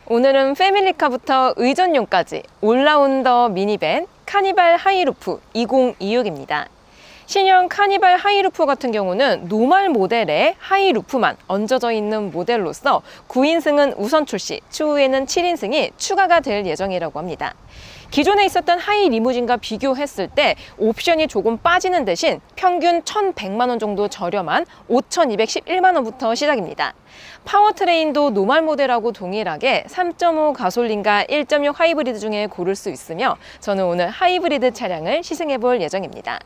오늘은 패밀리카부터 의전용까지 올라운더 미니밴 카니발 하이루프 2026입니다. 신형 카니발 하이루프 같은 경우는 노멀 모델에 하이루프만 얹어져 있는 모델로서 9인승은 우선 출시, 추후에는 7인승이 추가가 될 예정이라고 합니다. 기존에 있었던 하이 리무진과 비교했을 때 옵션이 조금 빠지는 대신 평균 1,100만 원 정도 저렴한 5,211만 원부터 시작입니다. 파워트레인도 노멀 모델하고 동일하게 3.5 가솔린과 1.6 하이브리드 중에 고를 수 있으며 저는 오늘 하이브리드 차량을 시승해 볼 예정입니다.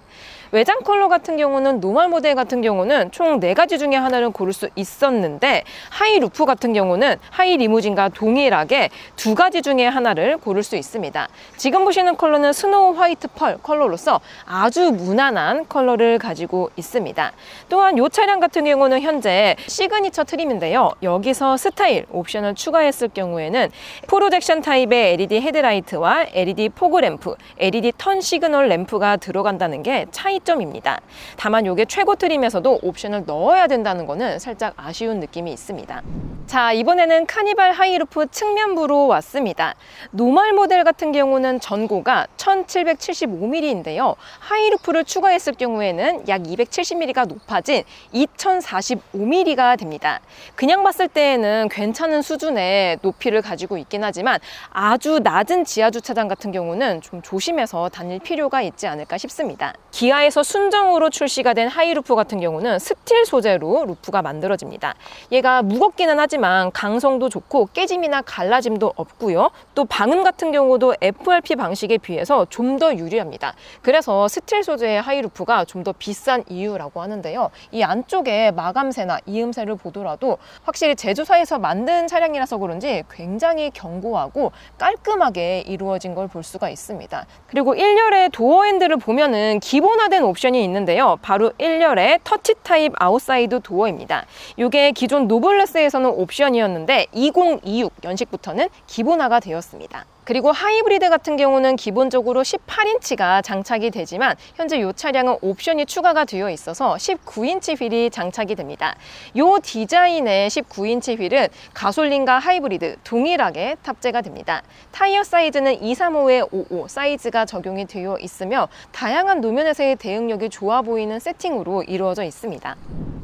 외장 컬러 같은 경우는 노멀 모델 같은 경우는 총 4가지 중에 하나를 고를 수 있었는데 하이루프 같은 경우는 하이 리무진과 동일하게 2가지 중에 하나를 고를 수 있습니다. 지금 보시는 컬러는 스노우 화이트 펄 컬러로서 아주 무난한 컬러를 가지고 있습니다. 또한 이 차량 같은 경우는 현재 시그니처 트림인데요. 여기서 스타일 옵션을 추가했을 경우에는 프로젝션 타입의 LED 헤드라이트와 LED 포그램프, LED 턴 시그널 램프가 들어간다는 게 차이점입니다. 다만 이게 최고 트림에서도 옵션을 넣어야 된다는 거는 살짝 아쉬운 느낌이 있습니다. 자, 이번에는 카니발 하이루프 측면부로 왔습니다. 노멀 모델 같은 경우는 전고가 1775mm인데요. 하이루프를 추가했을 경우에는 약 270mm가 높아진 2045mm가 됩니다. 그냥 봤을 때에는 괜찮은 수준의 높이를 가지고 있긴 하지만 아주 낮은 지하주차장 같은 경우는 좀 조심해서 다닐 필요가 있지 않을까 싶습니다. 기아에서 순정으로 출시가 된 하이루프 같은 경우는 스틸 소재로 루프가 만들어집니다. 얘가 무겁기는 하지만 강성도 좋고 깨짐이나 갈라짐도 없고요. 또 방음 같은 경우도 FRP 방식에 비해서 좀 더 유리합니다. 그래서 스틸 소재의 하이루프가 좀 더 비싼 이유라고 하는데요. 이 안쪽에 마감새나 이음새를 보더라도 확실히 제조사에서 만든 차량이라서 그런지 굉장히 견고하고 깔끔하게 이루어진 걸 볼 수가 있습니다. 그리고 1열의 도어 핸들을 보면은 기본화된 옵션이 있는데요. 바로 1열의 터치 타입 아웃사이드 도어입니다. 이게 기존 노블레스에서는 옵션이었는데 2026 연식부터는 기본화가 되었습니다. 그리고 하이브리드 같은 경우는 기본적으로 18인치가 장착이 되지만 현재 이 차량은 옵션이 추가가 되어 있어서 19인치 휠이 장착이 됩니다. 이 디자인의 19인치 휠은 가솔린과 하이브리드 동일하게 탑재가 됩니다. 타이어 사이즈는 235에 55 사이즈가 적용이 되어 있으며 다양한 노면에서의 대응력이 좋아 보이는 세팅으로 이루어져 있습니다.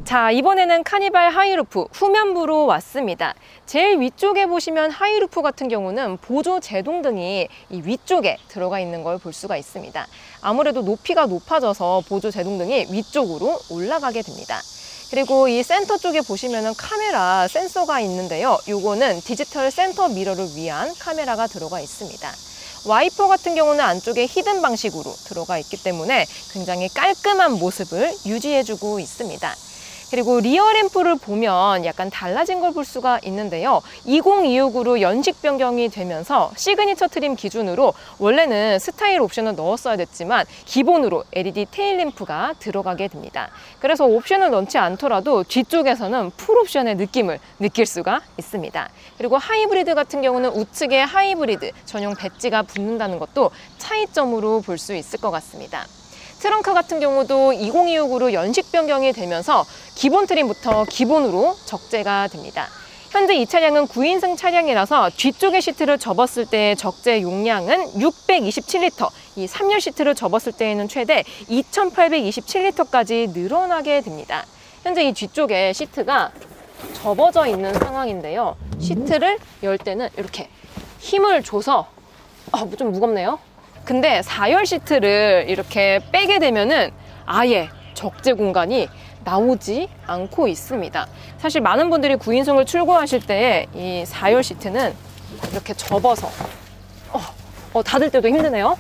자, 이번에는 카니발 하이루프 후면부로 왔습니다. 제일 위쪽에 보시면 하이루프 같은 경우는 보조 제동등이 이 위쪽에 들어가 있는 걸 볼 수가 있습니다. 아무래도 높이가 높아져서 보조 제동등이 위쪽으로 올라가게 됩니다. 그리고 이 센터 쪽에 보시면은 카메라 센서가 있는데요. 요거는 디지털 센터 미러를 위한 카메라가 들어가 있습니다. 와이퍼 같은 경우는 안쪽에 히든 방식으로 들어가 있기 때문에 굉장히 깔끔한 모습을 유지해주고 있습니다. 그리고 리어 램프를 보면 약간 달라진 걸 볼 수가 있는데요. 2026으로 연식 변경이 되면서 시그니처 트림 기준으로 원래는 스타일 옵션을 넣었어야 됐지만 기본으로 LED 테일 램프가 들어가게 됩니다. 그래서 옵션을 넣지 않더라도 뒤쪽에서는 풀 옵션의 느낌을 느낄 수가 있습니다. 그리고 하이브리드 같은 경우는 우측에 하이브리드 전용 배지가 붙는다는 것도 차이점으로 볼 수 있을 것 같습니다. 트렁크 같은 경우도 2026으로 연식 변경이 되면서 기본 트림부터 기본으로 적재가 됩니다. 현재 이 차량은 9인승 차량이라서 뒤쪽의 시트를 접었을 때의 적재 용량은 627리터, 이 3열 시트를 접었을 때에는 최대 2827리터까지 늘어나게 됩니다. 현재 이 뒤쪽에 시트가 접어져 있는 상황인데요. 시트를 열 때는 이렇게 힘을 줘서 좀 무겁네요. 근데 4열 시트를 이렇게 빼게 되면은 아예 적재 공간이 나오지 않고 있습니다. 사실 많은 분들이 9인승을 출고하실 때 이 4열 시트는 이렇게 접어서 닫을 때도 힘드네요.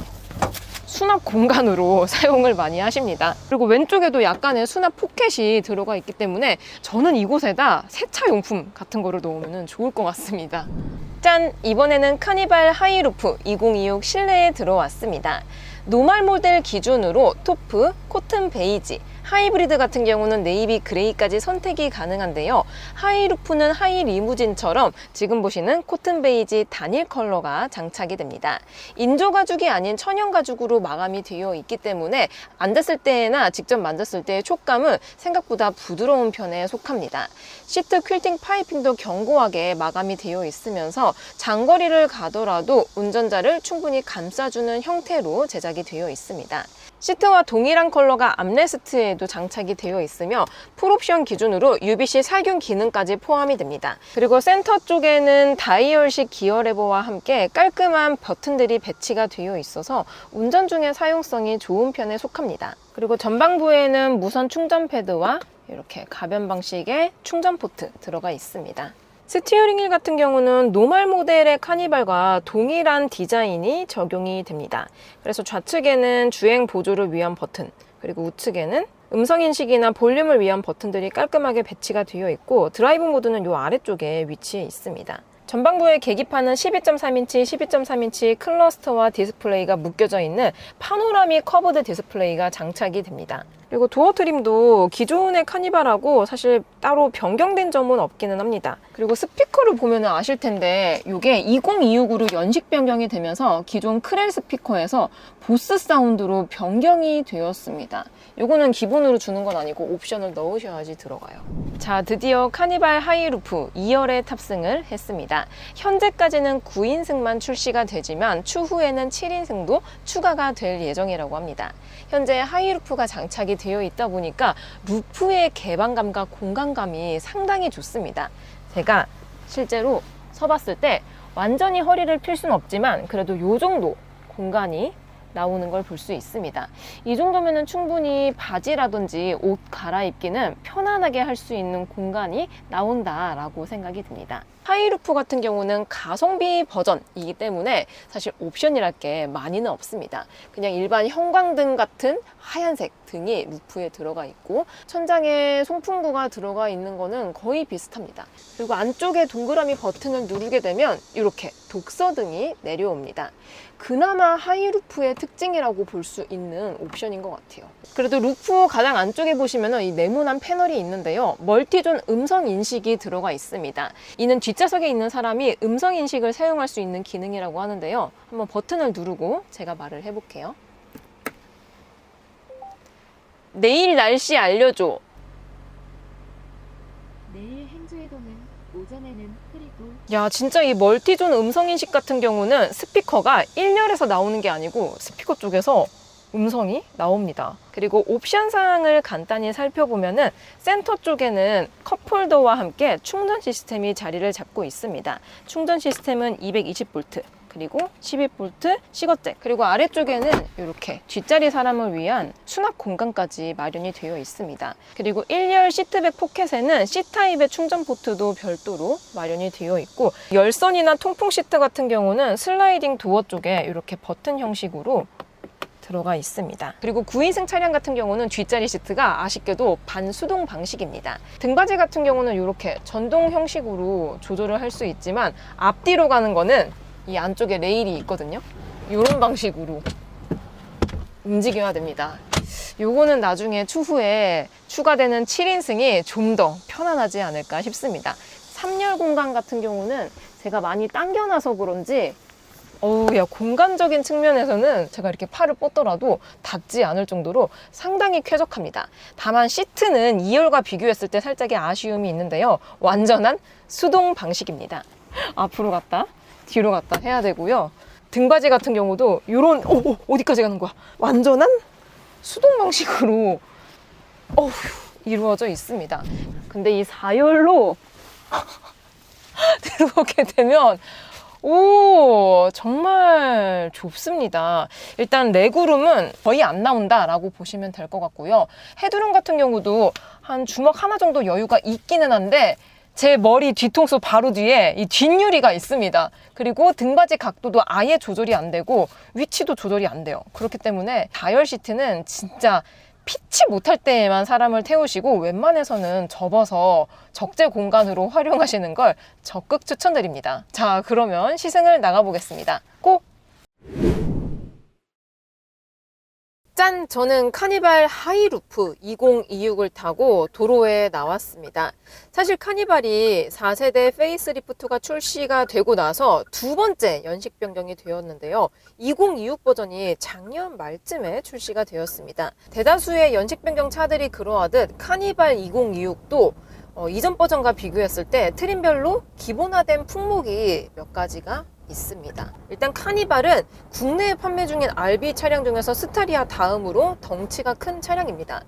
수납 공간으로 사용을 많이 하십니다. 그리고 왼쪽에도 약간의 수납 포켓이 들어가 있기 때문에 저는 이곳에다 세차용품 같은 거를 넣으면 좋을 것 같습니다. 짠! 이번에는 카니발 하이루프 2026 실내에 들어왔습니다. 노멀 모델 기준으로 토프, 코튼 베이지, 하이브리드 같은 경우는 네이비 그레이까지 선택이 가능한데요. 하이루프는 하이리무진처럼 지금 보시는 코튼 베이지 단일 컬러가 장착이 됩니다. 인조 가죽이 아닌 천연 가죽으로 마감이 되어 있기 때문에 앉았을 때나 직접 만졌을 때의 촉감은 생각보다 부드러운 편에 속합니다. 시트 퀼팅 파이핑도 견고하게 마감이 되어 있으면서 장거리를 가더라도 운전자를 충분히 감싸주는 형태로 제작이 되어 있습니다. 시트와 동일한 컬러가 암레스트에도 장착이 되어 있으며 풀옵션 기준으로 UVC 살균 기능까지 포함이 됩니다. 그리고 센터 쪽에는 다이얼식 기어 레버와 함께 깔끔한 버튼들이 배치가 되어 있어서 운전 중에 사용성이 좋은 편에 속합니다. 그리고 전방부에는 무선 충전 패드와 이렇게 가변 방식의 충전 포트 들어가 있습니다. 스티어링 휠 같은 경우는 노멀 모델의 카니발과 동일한 디자인이 적용이 됩니다. 그래서 좌측에는 주행 보조를 위한 버튼, 그리고 우측에는 음성인식이나 볼륨을 위한 버튼들이 깔끔하게 배치가 되어 있고 드라이브 모드는 이 아래쪽에 위치해 있습니다. 전방부의 계기판은 12.3인치, 12.3인치 클러스터와 디스플레이가 묶여져 있는 파노라믹 커브드 디스플레이가 장착이 됩니다. 그리고 도어 트림도 기존의 카니발하고 사실 따로 변경된 점은 없기는 합니다. 그리고 스피커를 보면 아실 텐데 이게 20269로 연식 변경이 되면서 기존 크렐 스피커에서 보스 사운드로 변경이 되었습니다. 이거는 기본으로 주는 건 아니고 옵션을 넣으셔야지 들어가요. 자, 드디어 카니발 하이루프 2열에 탑승을 했습니다. 현재까지는 9인승만 출시가 되지만 추후에는 7인승도 추가가 될 예정이라고 합니다. 현재 하이루프가 장착이 되어 있다 보니까 루프의 개방감과 공간감이 상당히 좋습니다. 제가 실제로 서봤을 때 완전히 허리를 필 수는 없지만 그래도 이 정도 공간이 나오는 걸 볼 수 있습니다. 이 정도면은 충분히 바지라든지 옷 갈아입기는 편안하게 할 수 있는 공간이 나온다라고 생각이 듭니다. 하이루프 같은 경우는 가성비 버전이기 때문에 사실 옵션이랄 게 많이는 없습니다. 그냥 일반 형광등 같은 하얀색 등이 루프에 들어가 있고 천장에 송풍구가 들어가 있는 거는 거의 비슷합니다. 그리고 안쪽에 동그라미 버튼을 누르게 되면 이렇게 독서등이 내려옵니다. 그나마 하이루프의 특징이라고 볼 수 있는 옵션인 것 같아요. 그래도 루프 가장 안쪽에 보시면 이 네모난 패널이 있는데요. 멀티존 음성 인식이 들어가 있습니다. 이는 뒷좌석에 있는 사람이 음성 인식을 사용할 수 있는 기능이라고 하는데요. 한번 버튼을 누르고 제가 말을 해볼게요. 내일 날씨 알려줘. 내일 행주해동은 오전에는 흐리고. 야, 진짜 이 멀티존 음성인식 같은 경우는 스피커가 1열에서 나오는 게 아니고 스피커 쪽에서 음성이 나옵니다. 그리고 옵션 사항을 간단히 살펴보면은 센터 쪽에는 컵홀더와 함께 충전 시스템이 자리를 잡고 있습니다. 충전 시스템은 220V 그리고 12V 시거잭, 그리고 아래쪽에는 이렇게 뒷자리 사람을 위한 수납 공간까지 마련이 되어 있습니다. 그리고 1열 시트백 포켓에는 C타입의 충전 포트도 별도로 마련이 되어 있고 열선이나 통풍 시트 같은 경우는 슬라이딩 도어 쪽에 이렇게 버튼 형식으로 들어가 있습니다. 그리고 9인승 차량 같은 경우는 뒷자리 시트가 아쉽게도 반수동 방식입니다. 등받이 같은 경우는 이렇게 전동 형식으로 조절을 할 수 있지만 앞뒤로 가는 거는 이 안쪽에 레일이 있거든요. 이런 방식으로 움직여야 됩니다. 요거는 나중에 추후에 추가되는 7인승이 좀 더 편안하지 않을까 싶습니다. 3열 공간 같은 경우는 제가 많이 당겨놔서 그런지 공간적인 측면에서는 제가 이렇게 팔을 뻗더라도 닿지 않을 정도로 상당히 쾌적합니다. 다만 시트는 2열과 비교했을 때 살짝의 아쉬움이 있는데요. 완전한 수동 방식입니다. 앞으로 갔다 뒤로 갔다 해야 되고요. 등받이 같은 경우도 이런 어디까지 가는 거야? 완전한 수동 방식으로 이루어져 있습니다. 근데 이 4열로 들어오게 되면 정말 좁습니다. 일단 레그룸은 거의 안 나온다라고 보시면 될 것 같고요. 헤드룸 같은 경우도 한 주먹 하나 정도 여유가 있기는 한데 제 머리 뒤통수 바로 뒤에 이 뒷유리가 있습니다. 그리고 등받이 각도도 아예 조절이 안 되고 위치도 조절이 안 돼요. 그렇기 때문에 다이얼 시트는 진짜 피치 못할 때에만 사람을 태우시고 웬만해서는 접어서 적재 공간으로 활용하시는 걸 적극 추천드립니다. 자, 그러면 시승을 나가보겠습니다. 고! 짠! 저는 카니발 하이루프 2026을 타고 도로에 나왔습니다. 사실 카니발이 4세대 페이스리프트가 출시가 되고 나서 두 번째 연식 변경이 되었는데요. 2026 버전이 작년 말쯤에 출시가 되었습니다. 대다수의 연식 변경 차들이 그러하듯 카니발 2026도 이전 버전과 비교했을 때 트림별로 기본화된 품목이 몇 가지가 있습니다. 일단 카니발은 국내에 판매 중인 RB 차량 중에서 스타리아 다음으로 덩치가 큰 차량입니다.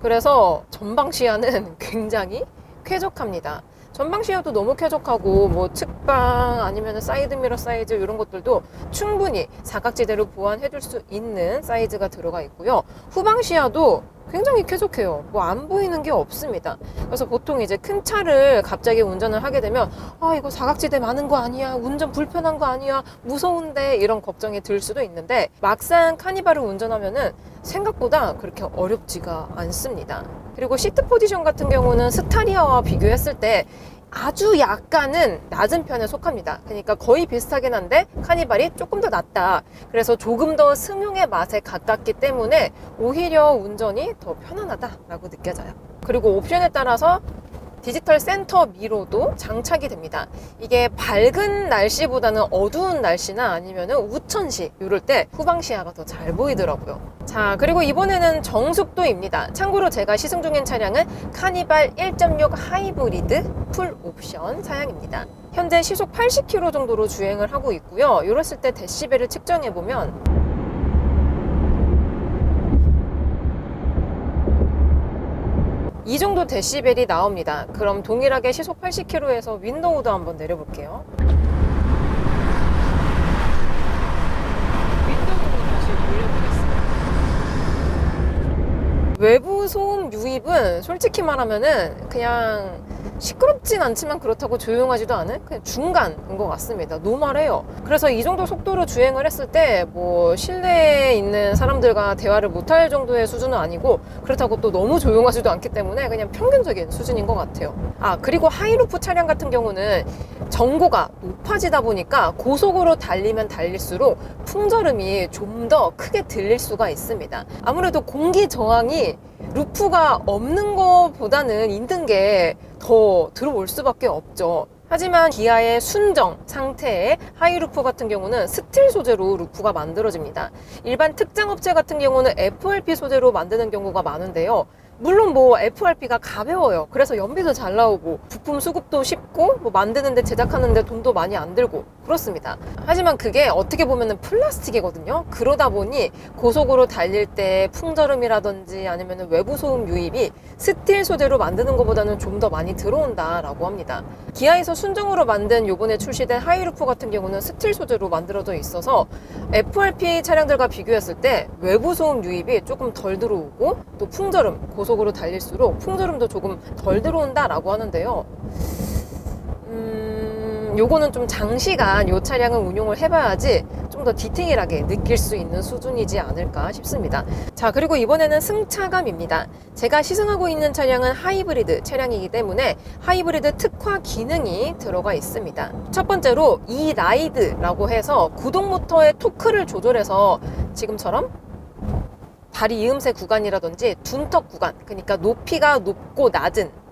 그래서 전방 시야는 굉장히 쾌적합니다. 전방 시야도 너무 쾌적하고 뭐 측방 아니면 사이드미러 사이즈 이런 것들도 충분히 사각지대로 보완해 줄 수 있는 사이즈가 들어가 있고요. 후방 시야도 굉장히 쾌적해요. 뭐 안 보이는 게 없습니다. 그래서 보통 이제 큰 차를 갑자기 운전을 하게 되면 아 이거 사각지대 많은 거 아니야, 운전 불편한 거 아니야, 무서운데 이런 걱정이 들 수도 있는데 막상 카니발을 운전하면은 생각보다 그렇게 어렵지가 않습니다. 그리고 시트 포지션 같은 경우는 스타리아와 비교했을 때 아주 약간은 낮은 편에 속합니다. 그러니까 거의 비슷하긴 한데 카니발이 조금 더 낮다. 그래서 조금 더 승용의 맛에 가깝기 때문에 오히려 운전이 더 편안하다라고 느껴져요. 그리고 옵션에 따라서 디지털 센터 미러도 장착이 됩니다. 이게 밝은 날씨보다는 어두운 날씨나 아니면은 우천시 이럴 때 후방 시야가 더 잘 보이더라고요. 자, 그리고 이번에는 정숙도입니다. 참고로 제가 시승 중인 차량은 카니발 1.6 하이브리드 풀 옵션 사양입니다. 현재 시속 80km 정도로 주행을 하고 있고요. 이랬을 때 데시벨을 측정해 보면 이 정도 데시벨이 나옵니다. 그럼 동일하게 시속 80km에서 윈도우도 한번 내려볼게요. 윈도우로 다시 올려보겠습니다. 외부 소음 유입은 솔직히 말하면은 그냥 시끄럽진 않지만 그렇다고 조용하지도 않은 그냥 중간인 것 같습니다. 노멀해요. 그래서 이 정도 속도로 주행을 했을 때 뭐 실내에 있는 사람들과 대화를 못할 정도의 수준은 아니고 그렇다고 또 너무 조용하지도 않기 때문에 그냥 평균적인 수준인 것 같아요. 아, 그리고 하이루프 차량 같은 경우는 전고가 높아지다 보니까 고속으로 달리면 달릴수록 풍절음이 좀 더 크게 들릴 수가 있습니다. 아무래도 공기 저항이 루프가 없는 것보다는 있는 게 더 들어올 수밖에 없죠. 하지만 기아의 순정 상태의 하이루프 같은 경우는 스틸 소재로 루프가 만들어집니다. 일반 특장 업체 같은 경우는 FRP 소재로 만드는 경우가 많은데요. 물론 뭐 FRP가 가벼워요. 그래서 연비도 잘 나오고 부품 수급도 쉽고 뭐 만드는데 제작하는데 돈도 많이 안 들고 그렇습니다. 하지만 그게 어떻게 보면은 플라스틱이거든요. 그러다 보니 고속으로 달릴 때 풍절음이라든지 아니면 외부 소음 유입이 스틸 소재로 만드는 것보다는 좀 더 많이 들어온다라고 합니다. 기아에서 순정으로 만든 요번에 출시된 하이루프 같은 경우는 스틸 소재로 만들어져 있어서 FRP 차량들과 비교했을 때 외부 소음 유입이 조금 덜 들어오고 또 풍절음, 고속으로 달릴수록 풍절음도 조금 덜 들어온다라고 하는데요. 요거는 좀 장시간 요 차량을 운용을 해봐야지 좀 더 디테일하게 느낄 수 있는 수준이지 않을까 싶습니다. 자, 그리고 이번에는 승차감입니다. 제가 시승하고 있는 차량은 하이브리드 차량이기 때문에 하이브리드 특화 기능이 들어가 있습니다. 첫 번째로 이 라이드라고 해서 구동 모터의 토크를 조절해서 지금처럼 다리 이음새 구간이라든지 둔턱 구간, 그러니까 높이가 높고 낮은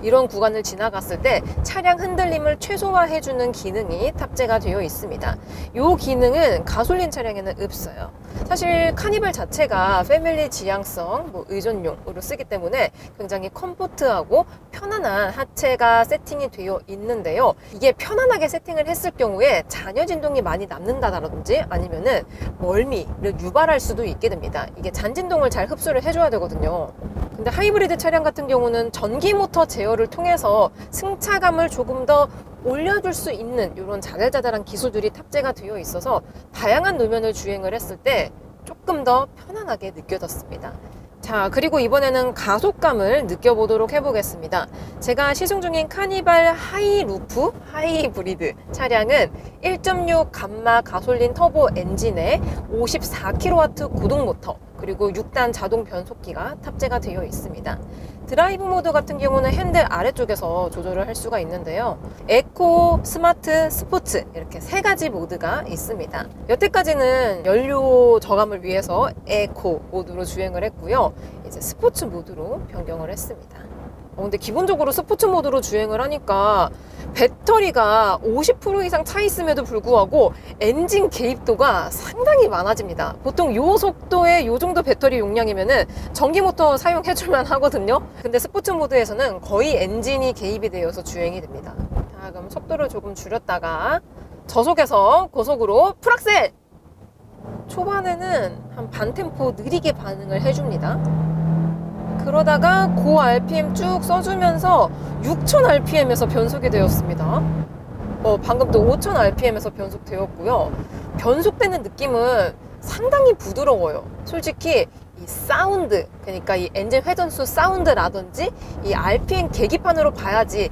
이런 구간을 지나갔을 때 차량 흔들림을 최소화해주는 기능이 탑재가 되어 있습니다. 이 기능은 가솔린 차량에는 없어요. 사실 카니발 자체가 패밀리 지향성, 의전용으로 쓰기 때문에 굉장히 컴포트하고 편안한 하체가 세팅이 되어 있는데요. 이게 편안하게 세팅을 했을 경우에 잔여 진동이 많이 남는다든지 아니면은 멀미를 유발할 수도 있게 됩니다. 이게 잔진동을 잘 흡수를 해줘야 되거든요. 근데 하이브리드 차량 같은 경우는 전기 모터 제어를 통해서 승차감을 조금 더 올려줄 수 있는 이런 자잘자잘한 기술들이 탑재가 되어 있어서 다양한 노면을 주행을 했을 때 조금 더 편안하게 느껴졌습니다. 자, 그리고 이번에는 가속감을 느껴보도록 해보겠습니다. 제가 시승 중인 카니발 하이루프 하이브리드 차량은 1.6 감마 가솔린 터보 엔진에 54kW 고동 모터 그리고 6단 자동 변속기가 탑재가 되어 있습니다. 드라이브 모드 같은 경우는 핸들 아래쪽에서 조절을 할 수가 있는데요. 에코, 스마트, 스포츠 이렇게 세 가지 모드가 있습니다. 여태까지는 연료 저감을 위해서 에코 모드로 주행을 했고요. 이제 스포츠 모드로 변경을 했습니다. 근데 기본적으로 스포츠 모드로 주행을 하니까 배터리가 50% 이상 차 있음에도 불구하고 엔진 개입도가 상당히 많아집니다. 보통 요 속도에 요 정도 배터리 용량이면은 전기 모터 사용해줄만 하거든요. 근데 스포츠 모드에서는 거의 엔진이 개입이 되어서 주행이 됩니다. 자, 그럼 속도를 조금 줄였다가 저속에서 고속으로 풀악셀! 초반에는 한 반 템포 느리게 반응을 해줍니다. 그러다가 고 RPM 쭉 써주면서 6000rpm에서 변속이 되었습니다. 방금 또 5000rpm에서 변속되었고요. 변속되는 느낌은 상당히 부드러워요. 솔직히 이 사운드, 그러니까 이 엔진 회전수 사운드라든지 이 RPM 계기판으로 봐야지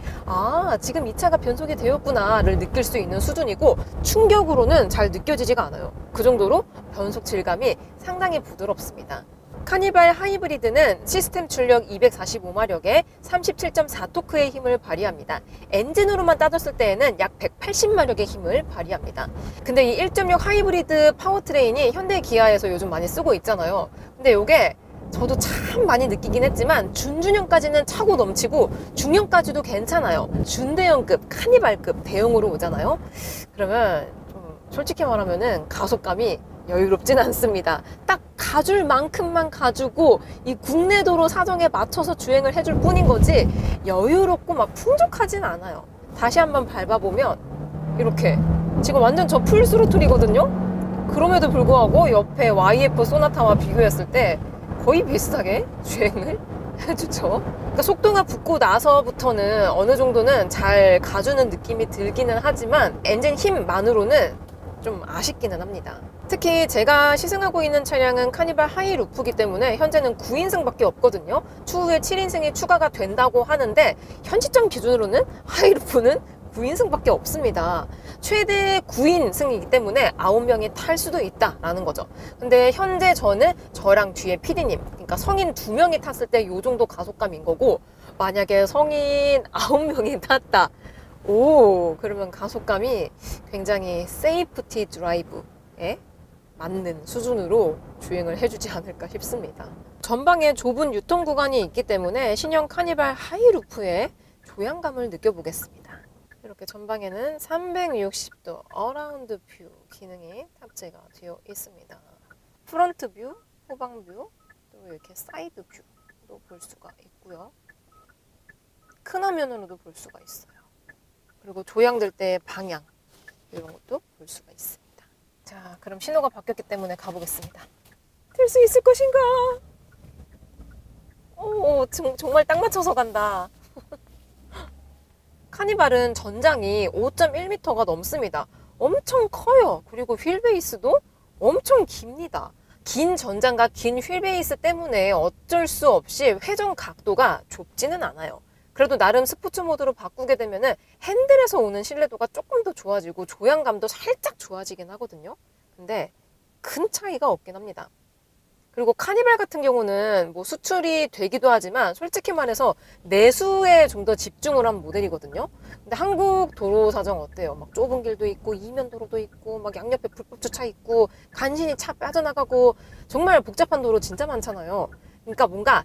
지금 이 차가 변속이 되었구나를 느낄 수 있는 수준이고 충격으로는 잘 느껴지지가 않아요. 그 정도로 변속 질감이 상당히 부드럽습니다. 카니발 하이브리드는 시스템 출력 245마력에 37.4토크의 힘을 발휘합니다. 엔진으로만 따졌을 때에는 약 180마력의 힘을 발휘합니다. 근데 이 1.6 하이브리드 파워트레인이 현대 기아에서 요즘 많이 쓰고 있잖아요. 근데 이게 저도 참 많이 느끼긴 했지만 준중형까지는 차고 넘치고 중형까지도 괜찮아요. 준대형급, 카니발급 대형으로 오잖아요. 그러면 좀 솔직히 말하면은 가속감이 여유롭진 않습니다. 딱 가줄 만큼만 가주고 이 국내 도로 사정에 맞춰서 주행을 해줄 뿐인 거지 여유롭고 막 풍족하진 않아요. 다시 한번 밟아보면 이렇게 지금 완전 저 풀스로틀이거든요. 그럼에도 불구하고 옆에 YF 소나타와 비교했을 때 거의 비슷하게 주행을 해주죠. 그러니까 속도가 붙고 나서부터는 어느 정도는 잘 가주는 느낌이 들기는 하지만 엔진 힘만으로는 좀 아쉽기는 합니다. 특히 제가 시승하고 있는 차량은 카니발 하이루프이기 때문에 현재는 9인승밖에 없거든요. 추후에 7인승이 추가가 된다고 하는데 현 시점 기준으로는 하이루프는 9인승밖에 없습니다. 최대 9인승이기 때문에 9명이 탈 수도 있다라는 거죠. 근데 현재 저는 저랑 뒤에 PD님, 그러니까 성인 2명이 탔을 때 이 정도 가속감인 거고 만약에 성인 9명이 탔다. 그러면 가속감이 굉장히 세이프티 드라이브에 맞는 수준으로 주행을 해주지 않을까 싶습니다. 전방에 좁은 유통 구간이 있기 때문에 신형 카니발 하이루프의 조향감을 느껴보겠습니다. 이렇게 전방에는 360도 어라운드 뷰 기능이 탑재가 되어 있습니다. 프런트 뷰, 후방 뷰, 또 이렇게 사이드 뷰도 볼 수가 있고요. 큰 화면으로도 볼 수가 있어요. 그리고 조향될 때의 방향 이런 것도 볼 수가 있습니다. 자, 그럼 신호가 바뀌었기 때문에 가보겠습니다. 될 수 있을 것인가? 정말 딱 맞춰서 간다. 카니발은 전장이 5.1m가 넘습니다. 엄청 커요. 그리고 휠베이스도 엄청 깁니다. 긴 전장과 긴 휠베이스 때문에 어쩔 수 없이 회전 각도가 좁지는 않아요. 그래도 나름 스포츠 모드로 바꾸게 되면은 핸들에서 오는 신뢰도가 조금 더 좋아지고 조향감도 살짝 좋아지긴 하거든요. 근데 큰 차이가 없긴 합니다. 그리고 카니발 같은 경우는 뭐 수출이 되기도 하지만 솔직히 말해서 내수에 좀 더 집중을 한 모델이거든요. 근데 한국 도로 사정 어때요? 막 좁은 길도 있고 이면 도로도 있고 막 양옆에 불법 주차 있고 간신히 차 빠져나가고 정말 복잡한 도로 진짜 많잖아요. 그러니까 뭔가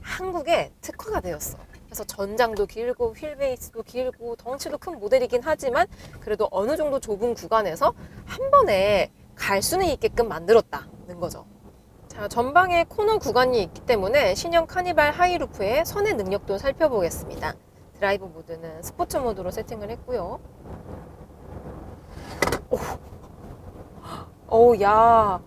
한국에 특화가 되었어. 그래서 전장도 길고 휠베이스도 길고 덩치도 큰 모델이긴 하지만 그래도 어느 정도 좁은 구간에서 한 번에 갈 수는 있게끔 만들었다는 거죠. 자, 전방에 코너 구간이 있기 때문에 신형 카니발 하이루프의 선의 능력도 살펴보겠습니다. 드라이브 모드는 스포츠 모드로 세팅을 했고요. 야,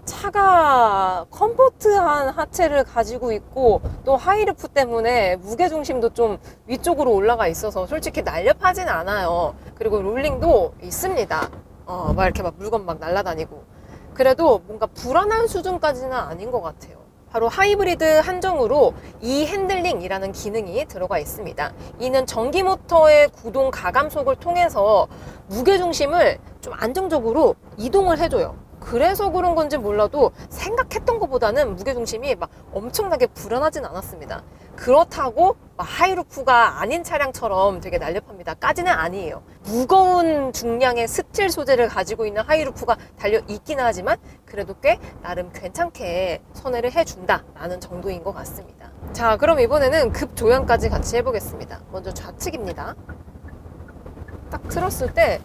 차가 컴포트한 하체를 가지고 있고 또 하이루프 때문에 무게중심도 좀 위쪽으로 올라가 있어서 솔직히 날렵하진 않아요. 그리고 롤링도 있습니다. 막 이렇게 막 물건 막 날아다니고. 그래도 뭔가 불안한 수준까지는 아닌 것 같아요. 바로 하이브리드 한정으로 이 핸들링이라는 기능이 들어가 있습니다. 이는 전기 모터의 구동 가감속을 통해서 무게중심을 좀 안정적으로 이동을 해줘요. 그래서 그런 건지 몰라도 생각했던 것보다는 무게중심이 막 엄청나게 불안하진 않았습니다. 그렇다고 하이루프가 아닌 차량처럼 되게 날렵합니다.까지는 아니에요. 무거운 중량의 스틸 소재를 가지고 있는 하이루프가 달려 있기는 하지만 그래도 꽤 나름 괜찮게 선회를 해준다라는 정도인 것 같습니다. 자, 그럼 이번에는 급조향까지 같이 해보겠습니다. 먼저 좌측입니다. 딱 틀었을 때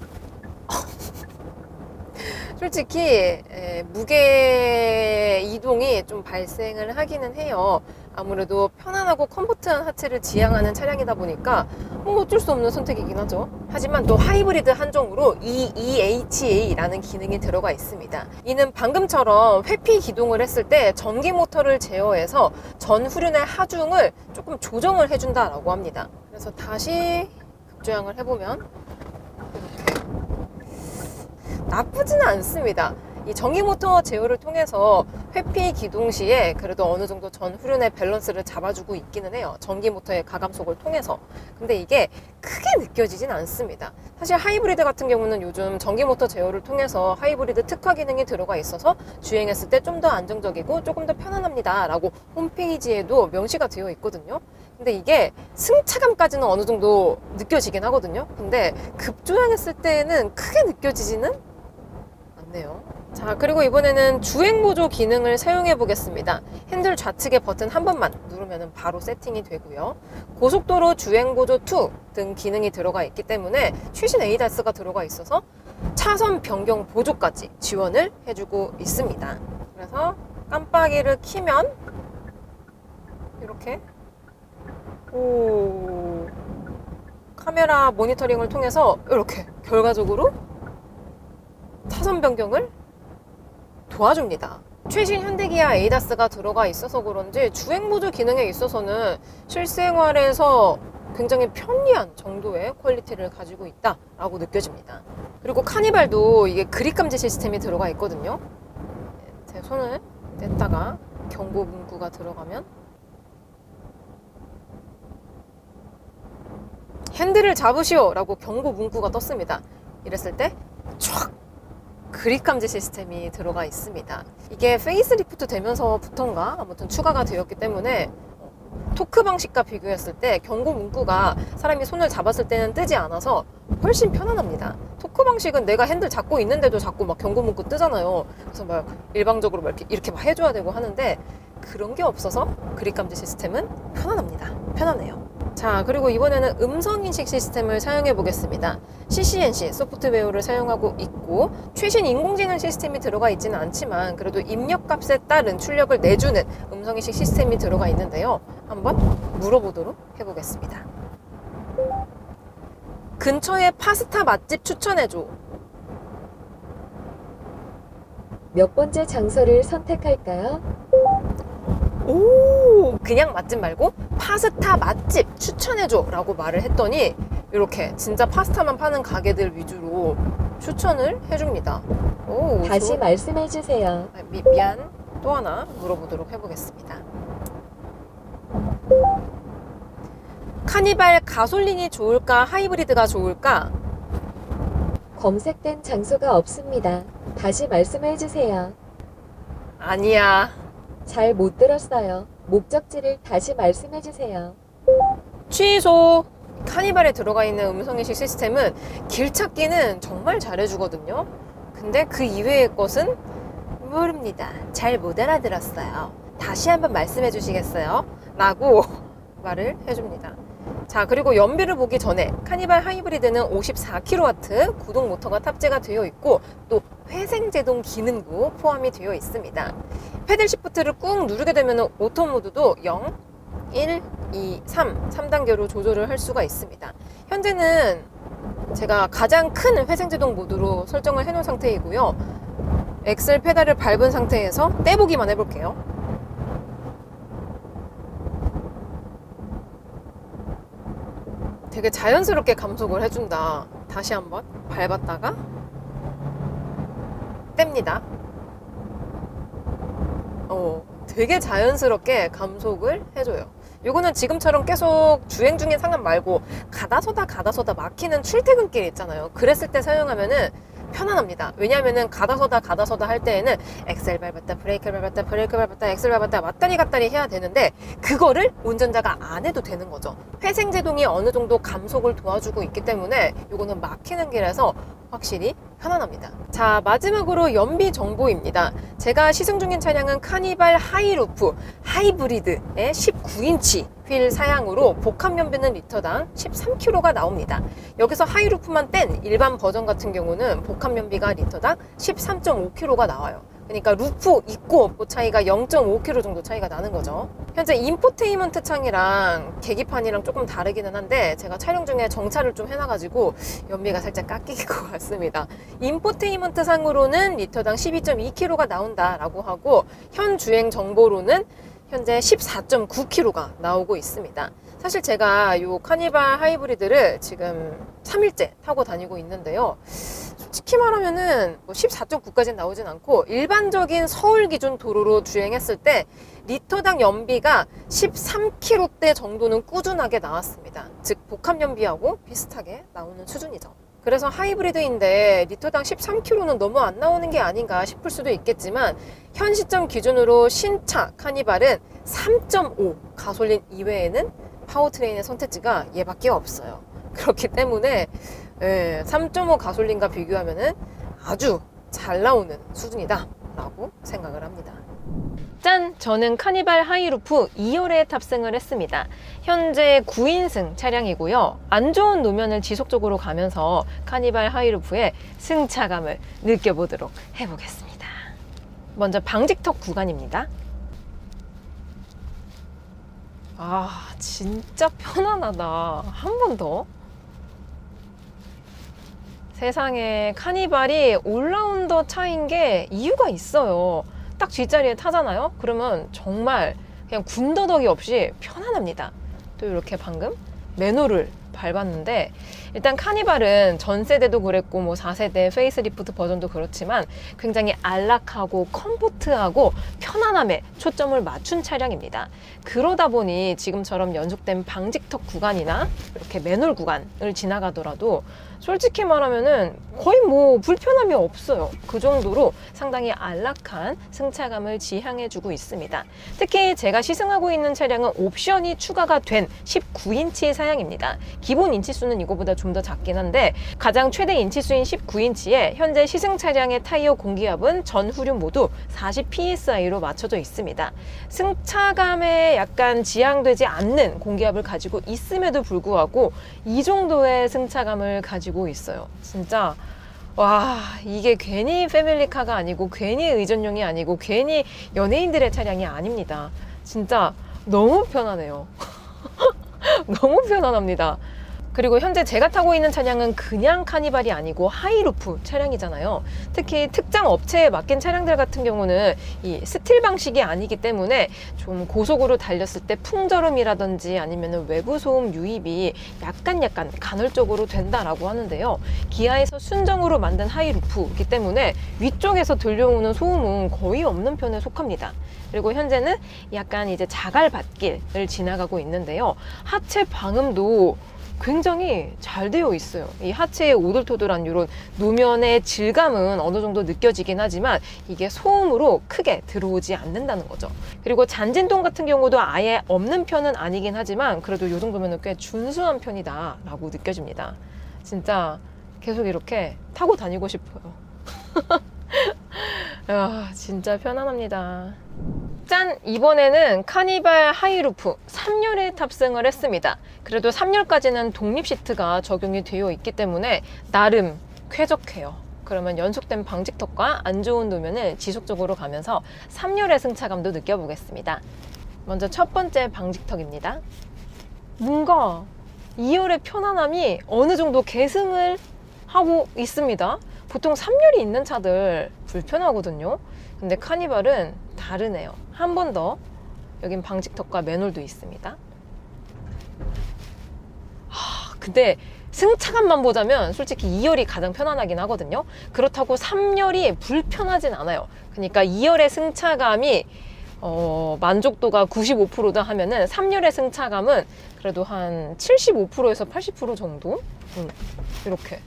솔직히 무게 이동이 좀 발생을 하기는 해요. 아무래도 편안하고 컴포트한 하체를 지향하는 차량이다 보니까 뭐 어쩔 수 없는 선택이긴 하죠. 하지만 또 하이브리드 한정으로 EEHA라는 기능이 들어가 있습니다. 이는 방금처럼 회피 기동을 했을 때 전기 모터를 제어해서 전 후륜의 하중을 조금 조정을 해준다라고 합니다. 그래서 다시 급조향을 해보면 이렇게 나쁘지는 않습니다. 이 전기 모터 제어를 통해서 회피 기동 시에 그래도 어느 정도 전 후륜의 밸런스를 잡아주고 있기는 해요. 전기 모터의 가감속을 통해서. 근데 이게 크게 느껴지진 않습니다. 사실 하이브리드 같은 경우는 요즘 전기 모터 제어를 통해서 하이브리드 특화 기능이 들어가 있어서 주행했을 때 좀 더 안정적이고 조금 더 편안합니다 라고 홈페이지에도 명시가 되어 있거든요. 근데 이게 승차감까지는 어느 정도 느껴지긴 하거든요. 근데 급조향했을 때는 크게 느껴지지는 않네요. 자, 그리고 이번에는 주행보조 기능을 사용해 보겠습니다. 핸들 좌측의 버튼 한 번만 누르면 바로 세팅이 되고요. 고속도로 주행보조 2 등 기능이 들어가 있기 때문에 최신 ADAS가 들어가 있어서 차선 변경 보조까지 지원을 해주고 있습니다. 그래서 깜빡이를 켜면 이렇게 카메라 모니터링을 통해서 이렇게 결과적으로 차선 변경을 도와줍니다. 최신 현대기아 ADAS가 들어가 있어서 그런지 주행보조 기능에 있어서는 실생활에서 굉장히 편리한 정도의 퀄리티를 가지고 있다라고 느껴집니다. 그리고 카니발도 이게 그립 감지 시스템이 들어가 있거든요. 제 손을 뗐다가 경고 문구가 들어가면 핸들을 잡으시오 라고 경고 문구가 떴습니다. 이랬을 때 촥 그립 감지 시스템이 들어가 있습니다. 이게 페이스리프트 되면서부터인가 아무튼 추가가 되었기 때문에 토크 방식과 비교했을 때 경고 문구가 사람이 손을 잡았을 때는 뜨지 않아서 훨씬 편안합니다. 토크 방식은 내가 핸들 잡고 있는데도 자꾸 막 경고 문구 뜨잖아요. 그래서 막 일방적으로 막 이렇게 막 해줘야 되고 하는데 그런 게 없어서 그립 감지 시스템은 편안합니다. 편하네요. 자, 그리고 이번에는 음성인식 시스템을 사용해 보겠습니다. CCNC 소프트웨어를 사용하고 있고 최신 인공지능 시스템이 들어가 있지는 않지만 그래도 입력값에 따른 출력을 내주는 음성인식 시스템이 들어가 있는데요. 한번 물어보도록 해보겠습니다. 근처에 파스타 맛집 추천해줘. 몇 번째 장소를 선택할까요? 오, 그냥 맛집 말고 파스타 맛집 추천해줘 라고 말을 했더니 이렇게 진짜 파스타만 파는 가게들 위주로 추천을 해줍니다. 오, 다시 말씀해주세요. 미안. 또 하나 물어보도록 해보겠습니다. 카니발 가솔린이 좋을까 하이브리드가 좋을까? 검색된 장소가 없습니다. 다시 말씀해주세요. 아니야. 잘 못 들었어요. 목적지를 다시 말씀해주세요. 취소. 카니발에 들어가 있는 음성인식 시스템은 길 찾기는 정말 잘해주거든요. 근데 그 이외의 것은 모릅니다. 잘 못 알아들었어요. 다시 한번 말씀해 주시겠어요? 라고 말을 해줍니다. 자, 그리고 연비를 보기 전에 카니발 하이브리드는 54kW 구동 모터가 탑재가 되어 있고 또 회생제동 기능도 포함이 되어 있습니다. 패들 시프트를 꾹 누르게 되면 오토 모드도 0, 1, 2, 3단계로 조절을 할 수가 있습니다. 현재는 제가 가장 큰 회생제동 모드로 설정을 해놓은 상태이고요. 엑셀 페달을 밟은 상태에서 떼보기만 해볼게요. 되게 자연스럽게 감속을 해준다. 다시 한번 밟았다가 뗍니다. 되게 자연스럽게 감속을 해줘요. 요거는 지금처럼 계속 주행 중인 상황 말고 가다서다 막히는 출퇴근길 있잖아요. 그랬을 때 사용하면은 편안합니다. 왜냐면은 가다서다 할 때에는 엑셀 밟았다 브레이크 밟았다 엑셀 밟았다 왔다리 갔다리 해야 되는데 그거를 운전자가 안 해도 되는 거죠. 회생제동이 어느 정도 감속을 도와주고 있기 때문에 이거는 막히는 길에서 확실히 편안합니다. 자, 마지막으로 연비 정보입니다. 제가 시승 중인 차량은 카니발 하이루프 하이브리드의 19인치 휠 사양으로 복합 연비는 리터당 13km가 나옵니다. 여기서 하이루프만 뗀 일반 버전 같은 경우는 복합 연비가 리터당 13.5km가 나와요. 그러니까 루프 있고 없고 차이가 0.5km 정도 차이가 나는 거죠. 현재 인포테인먼트 창이랑 계기판이랑 조금 다르기는 한데 제가 촬영 중에 정차를 좀 해놔가지고 연비가 살짝 깎일 것 같습니다. 인포테인먼트 상으로는 리터당 12.2km가 나온다라고 하고 현 주행 정보로는 현재 14.9km가 나오고 있습니다. 사실 제가 이 카니발 하이브리드를 지금 3일째 타고 다니고 있는데요. 솔직히 말하면은 14.9까지는 나오진 않고 일반적인 서울 기준 도로로 주행했을 때 리터당 연비가 13km대 정도는 꾸준하게 나왔습니다. 즉 복합 연비하고 비슷하게 나오는 수준이죠. 그래서 하이브리드인데 리터당 13km는 너무 안 나오는 게 아닌가 싶을 수도 있겠지만 현 시점 기준으로 신차 카니발은 3.5 가솔린 이외에는 파워트레인의 선택지가 얘밖에 없어요. 그렇기 때문에 3.5 가솔린과 비교하면은 아주 잘 나오는 수준이다 라고 생각을 합니다. 짠! 저는 카니발 하이루프 2열에 탑승을 했습니다. 현재 9인승 차량이고요. 안 좋은 노면을 지속적으로 가면서 카니발 하이루프의 승차감을 느껴보도록 해보겠습니다. 먼저 방직턱 구간입니다. 아, 진짜 편안하다. 한 번 더. 세상에 카니발이 올라운더 차인 게 이유가 있어요. 딱 뒷자리에 타잖아요? 그러면 정말 그냥 군더더기 없이 편안합니다. 또 이렇게 방금 매너를 밟았는데 일단 카니발은 전세대도 그랬고 뭐 4세대 페이스리프트 버전도 그렇지만 굉장히 안락하고 컴포트하고 편안함에 초점을 맞춘 차량입니다. 그러다 보니 지금처럼 연속된 방직턱 구간이나 이렇게 매놀 구간을 지나가더라도 솔직히 말하면은 거의 뭐 불편함이 없어요. 그 정도로 상당히 안락한 승차감을 지향해주고 있습니다. 특히 제가 시승하고 있는 차량은 옵션이 추가가 된 19인치 사양입니다. 기본 인치수는 이거보다 좀 더 작긴 한데 가장 최대 인치수인 19인치에 현재 시승 차량의 타이어 공기압은 전 후륜 모두 40psi로 맞춰져 있습니다. 승차감에 약간 지향되지 않는 공기압을 가지고 있음에도 불구하고 이 정도의 승차감을 가지고 있어요. 진짜 와, 이게 괜히 패밀리카가 아니고 괜히 의전용이 아니고 괜히 연예인들의 차량이 아닙니다. 진짜 너무 편하네요. 너무 편안합니다. 그리고 현재 제가 타고 있는 차량은 그냥 카니발이 아니고 하이루프 차량이잖아요. 특히 특정 업체에 맡긴 차량들 같은 경우는 이 스틸 방식이 아니기 때문에 좀 고속으로 달렸을 때 풍절음이라든지 아니면 외부 소음 유입이 약간 간헐적으로 된다라고 하는데요. 기아에서 순정으로 만든 하이루프이기 때문에 위쪽에서 들려오는 소음은 거의 없는 편에 속합니다. 그리고 현재는 약간 이제 자갈밭길을 지나가고 있는데요. 하체 방음도 굉장히 잘 되어 있어요. 이 하체의 오돌토돌한 이런 노면의 질감은 어느 정도 느껴지긴 하지만 이게 소음으로 크게 들어오지 않는다는 거죠. 그리고 잔진동 같은 경우도 아예 없는 편은 아니긴 하지만 그래도 이 정도면 꽤 준수한 편이다 라고 느껴집니다. 진짜 계속 이렇게 타고 다니고 싶어요. 야, 진짜 편안합니다. 짠! 이번에는 카니발 하이루프 3열에 탑승을 했습니다. 그래도 3열까지는 독립 시트가 적용이 되어 있기 때문에 나름 쾌적해요. 그러면 연속된 방직턱과 안 좋은 노면을 지속적으로 가면서 3열의 승차감도 느껴보겠습니다. 먼저 첫 번째 방직턱입니다. 뭔가 2열의 편안함이 어느 정도 계승을 하고 있습니다. 보통 3열이 있는 차들 불편하거든요. 근데 카니발은 다르네요. 한 번 더. 여긴 방직턱과 매놀도 있습니다. 근데 승차감만 보자면 솔직히 2열이 가장 편안하긴 하거든요. 그렇다고 3열이 불편하진 않아요. 그러니까 2열의 승차감이 만족도가 95%다 하면은 3열의 승차감은 그래도 한 75%에서 80% 정도? 이렇게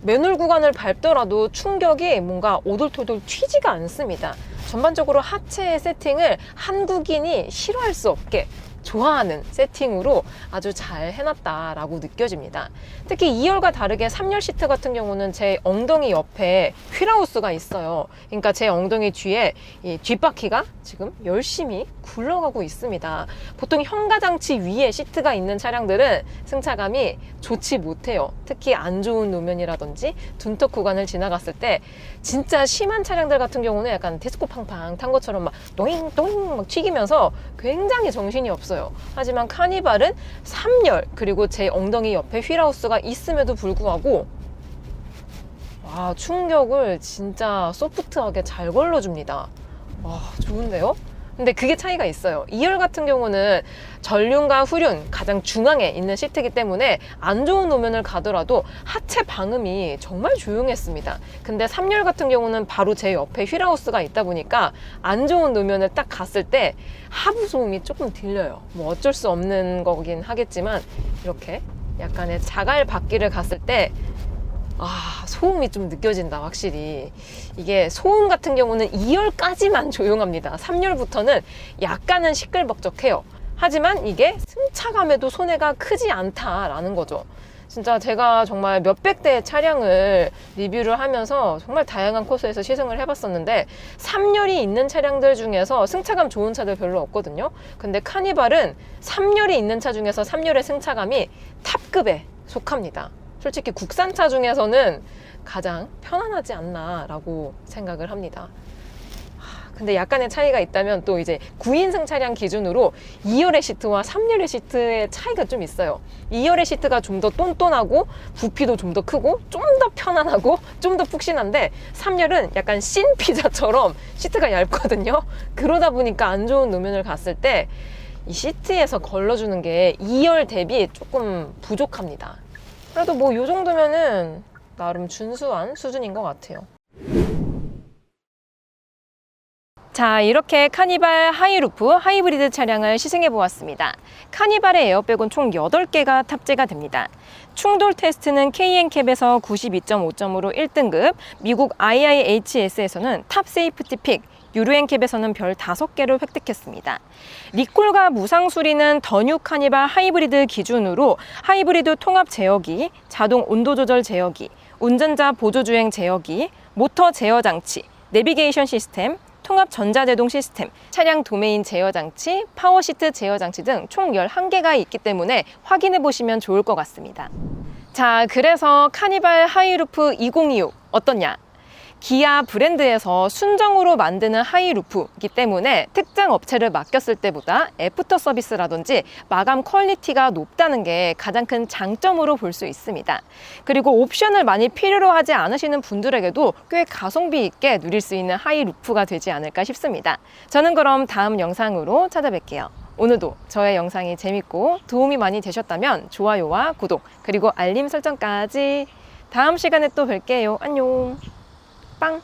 맨홀 구간을 밟더라도 충격이 뭔가 오돌토돌 튀지가 않습니다. 전반적으로 하체 세팅을 한국인이 싫어할 수 없게 좋아하는 세팅으로 아주 잘 해놨다라고 느껴집니다. 특히 2열과 다르게 3열 시트 같은 경우는 제 엉덩이 옆에 휠하우스가 있어요. 그러니까 제 엉덩이 뒤에 이 뒷바퀴가 지금 열심히 굴러가고 있습니다. 보통 현가장치 위에 시트가 있는 차량들은 승차감이 좋지 못해요. 특히 안 좋은 노면이라든지 둔턱 구간을 지나갔을 때 진짜 심한 차량들 같은 경우는 약간 디스코 팡팡 탄 것처럼 막 또잉 또잉 막 튀기면서 굉장히 정신이 없어요. 하지만 카니발은 3열 그리고 제 엉덩이 옆에 휠하우스가 있음에도 불구하고 와, 충격을 진짜 소프트하게 잘 걸러줍니다. 와, 좋은데요? 근데 그게 차이가 있어요. 2열 같은 경우는 전륜과 후륜 가장 중앙에 있는 시트이기 때문에 안 좋은 노면을 가더라도 하체 방음이 정말 조용했습니다. 근데 3열 같은 경우는 바로 제 옆에 휠하우스가 있다 보니까 안 좋은 노면을 딱 갔을 때 하부 소음이 조금 들려요. 뭐 어쩔 수 없는 거긴 하겠지만 이렇게 약간의 자갈 바퀴를 갔을 때 소음이 좀 느껴진다. 확실히 이게 소음 같은 경우는 2열까지만 조용합니다. 3열부터는 약간은 시끌벅적해요. 하지만 이게 승차감에도 손해가 크지 않다라는 거죠. 진짜 제가 정말 몇백 대의 차량을 리뷰를 하면서 정말 다양한 코스에서 시승을 해봤었는데 3열이 있는 차량들 중에서 승차감 좋은 차들 별로 없거든요. 근데 카니발은 3열이 있는 차 중에서 3열의 승차감이 탑급에 속합니다. 솔직히 국산차 중에서는 가장 편안하지 않나 라고 생각을 합니다. 근데 약간의 차이가 있다면 또 이제 9인승 차량 기준으로 2열의 시트와 3열의 시트의 차이가 좀 있어요. 2열의 시트가 좀 더 똔똔하고 부피도 좀 더 크고 좀 더 편안하고 좀 더 푹신한데 3열은 약간 씬 피자처럼 시트가 얇거든요. 그러다 보니까 안 좋은 노면을 갔을 때 이 시트에서 걸러주는 게 2열 대비 조금 부족합니다. 그래도 뭐 이 정도면은 나름 준수한 수준인 것 같아요. 자, 이렇게 카니발 하이루프 하이브리드 차량을 시승해 보았습니다. 카니발의 에어백은 총 8개가 탑재가 됩니다. 충돌 테스트는 KNCAP에서 92.5점으로 1등급, 미국 IIHS에서는 탑 세이프티 픽, 유로엔캡에서는 별 5개를 획득했습니다. 리콜과 무상 수리는 더 뉴 카니발 하이브리드 기준으로 하이브리드 통합 제어기, 자동 온도 조절 제어기, 운전자 보조주행 제어기, 모터 제어 장치, 내비게이션 시스템, 통합 전자제동 시스템, 차량 도메인 제어 장치, 파워 시트 제어 장치 등 총 11개가 있기 때문에 확인해 보시면 좋을 것 같습니다. 자, 그래서 카니발 하이루프 2026 어떠냐? 기아 브랜드에서 순정으로 만드는 하이루프이기 때문에 특정 업체를 맡겼을 때보다 애프터 서비스라든지 마감 퀄리티가 높다는 게 가장 큰 장점으로 볼 수 있습니다. 그리고 옵션을 많이 필요로 하지 않으시는 분들에게도 꽤 가성비 있게 누릴 수 있는 하이루프가 되지 않을까 싶습니다. 저는 그럼 다음 영상으로 찾아뵐게요. 오늘도 저의 영상이 재밌고 도움이 많이 되셨다면 좋아요와 구독 그리고 알림 설정까지. 다음 시간에 또 뵐게요. 안녕. 빵!